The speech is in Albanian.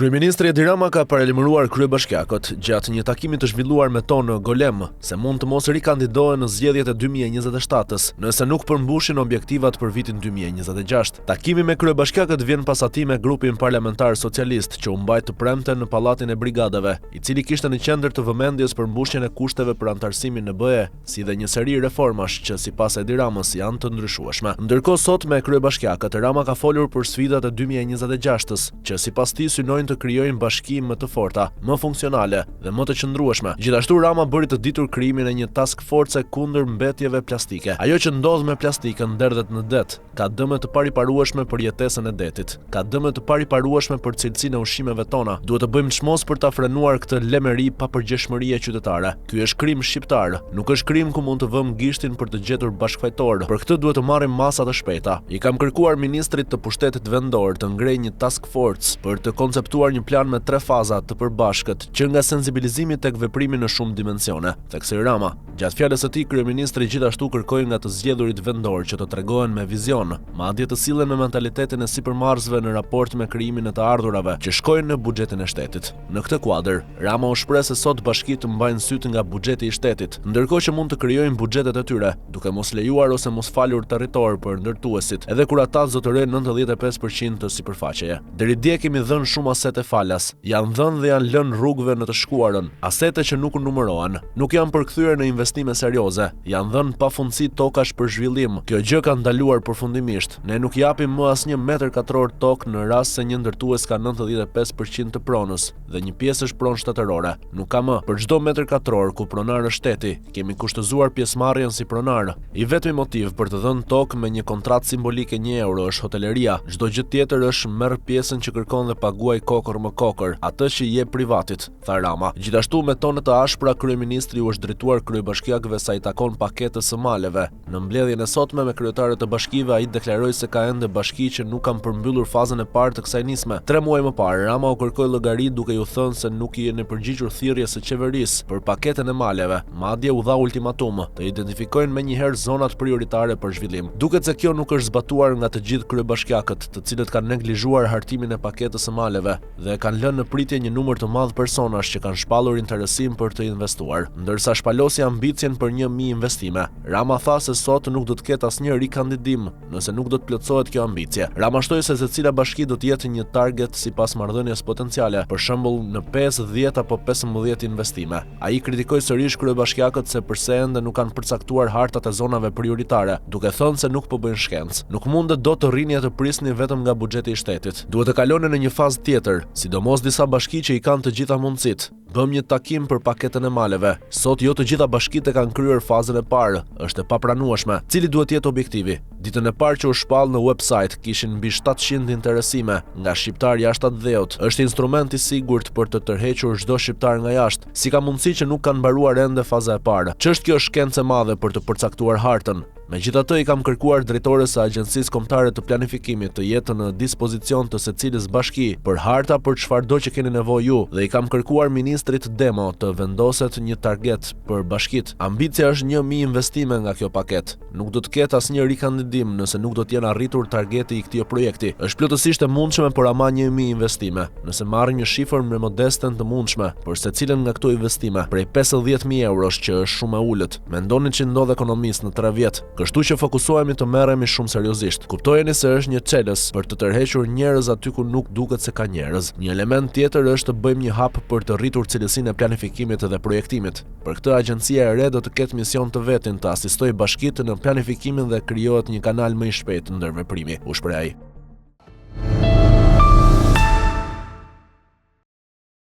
Kryeministri Edi Rama ka paralajmëruar kryebashkiakët gjatë një takimi të zhvilluar me to në Golem se mund të mos rikandidohen në zgjedhjet e 2027-s, nëse nuk përmbushin objektivat për vitin 2026. Takimi me kryebashkiakët vjen pas atij me grupin parlamentar socialist që u mbajt të premte në Pallatin e Brigadave, i cili kishte në qendër të vëmendjes përmbushjen e kushteve për antarësimin në BE, si dhe një seri reformash që sipas Edi Ramës janë të ndryshueshme. Ndërkohë sot me kryebashkiakët Rama ka folur për sfidat e 2026-s, që sipas tij synojnë të krijojnë bashki më të forta, më funksionale dhe më të qëndrueshme. Gjithashtu Rama bëri të ditur krijimin e një task force kundër mbetjeve plastike. Ajo që ndodh me plastikën derdhet në det ka dëme të pariparueshme për jetesën e detit, ka dëme të pariparueshme për cilësinë e ushqimeve tona. Duhet të bëjmë çmos për ta frenuar këtë lemëri papërgjeshmërie qytetare. Ky është krim shqiptar, nuk është krim ku mund të vëmë gishtin për të gjetur bashkëfajtor. Për këtë duhet të marrim masa të shpejta. I kam kërkuar ministrit të pushtetit vendor të ngrejë një task force për të konceptuar një plan me 3 faza të përbashkët, që nga sensibilizimi tek veprimi në shumë dimensione, theksoi Rama. Gjatë fjalës së tij, kryeministri gjithashtu kërkoi nga të zgjedhurit vendor që të tregohen me vizion, madje të sillen me mentalitetin e sipërmarrësve në raport me krijimin e të ardhurave që shkojnë në buxhetin e shtetit. Në këtë kuadër, Rama u shpreh se sot bashkitë mbajnë syt nga buxheti i shtetit, ndërkohë që mund të krijojnë buxhetet e tyre, duke mos lejuar ose mos falur territor për ndërtuesit, edhe kur ata zotërojnë 95% të sipërfaqeje. Deri dje kemi dhënë shumë asete falas, janë dhënë dhe janë lënë rrugëve në të shkuarën, asete që nuk numërohen, nuk janë përkthyer në investime serioze, janë dhënë pafundësi tokash për zhvillim. Kjo gjë ka ndaluar përfundimisht. Ne nuk japim më asnjë metër katror tokë në rast se një ndërtues ka 95% të pronës dhe një pjesë është pronë shtetërore. Nuk ka më. Për çdo metër katror ku pronar është shteti, kemi kushtëzuar pjesëmarrjen si pronar. I vetmi motiv për të dhënë tokë me një kontratë simbolike 1 euro është hoteleria. Çdo gjë tjetër është merr pjesën që kërkon dhe paguaj kokër më kokër, atë që i jep privatit, tha Rama. Gjithashtu me tone të ashpra kryeministri u është drejtuar kryebashkiakëve sa i takon paketës së maleve. Në mbledhjen e sotme me kryetarët e bashkive, ai deklaroi se ka ende bashki që nuk kanë përmbyllur fazën e parë të kësaj nisme. 3 muaj më parë, Rama u kërkoi llogari duke u thënë se nuk i jeni përgjigjur thirrjes së qeverisë për paketën e maleve. Madje u dha ultimatum të identifikojnë menjëherë zonat prioritare për zhvillim. Duket se kjo nuk është zbatuar nga të gjithë kryebashkiakët, të cilët kanë neglizhuar hartimin e paketës së maleve dhe kanë lënë në pritje një numër të madh personash që kanë shpallur interesim për të investuar, ndërsa shpalosi ambicien për 1000 investime. Rama tha se sot nuk do të ketë asnjë rikandidim nëse nuk do të plotësohet kjo ambicie. Rama shtoi se secila bashki do të jetë një target sipas marrëdhënies potenciale, për shembull në 5, 10 apo 15 investime. Ai kritikoi sërish kryebashkiakët se pse ende nuk kanë përcaktuar hartat e zonave prioritare, duke thënë se nuk po bëjnë shkencë. Nuk mundet dot të rrini të prisni vetëm nga buxheti i shtetit. Duhet të kalonin në një fazë tjetër, sidomos disa bashki që i kanë të gjitha mundësitë. Bëm një takim për paketën e maleve. Sot jo të gjitha bashkitë kanë kryer fazën e parë, është e papranueshme. Cili duhet jetë objektivi? Ditën e parë që u shpall në website kishin mbi 700 interesime nga shqiptar jashtë atë dheut. Është instrument i sigurt për të tërhequr çdo shqiptar nga jashtë. Si ka mundësi që nuk kanë mbaruar ende faza e parë? Ç'është kjo shkencë e madhe për të përcaktuar hartën? Megjithatë, i kam kërkuar drejtores së Agjencisë Kombëtare të Planifikimit të jetë në dispozicion të secilës bashki për harta për çfarëdo që keni nevojë ju, dhe i kam kërkuar ministrit Demo të vendoset një target për bashkitë. Ambicia është 1000 investime nga kjo paketë. Nuk do të ketë asnjë rikandidim nëse nuk do të jenë arritur targeti i këtij projekti. Është plotësisht e mundshme, por ama 1000 investime. Nëse marrim një shifër më modesten të mundshme për secilën nga këto investime, prej 50.000 eurosh që është shumë e ulët, mendoni që ndodh ekonomisë në 3 vjet. Kështu që fokusohemi të merremi shumë seriozisht. Kuptojeni se është një çelës për të tërhequr njerëz aty ku nuk duket se ka njerëz. Një element tjetër është të bëjmë një hap për të rritur cilësinë e planifikimit dhe projektimit. Për këtë agjencia e re do të ketë mision të vetin të asistojë bashkitë në planifikimin dhe krijohet një kanal më i shpejtë ndër veprimi, u shpreh ai.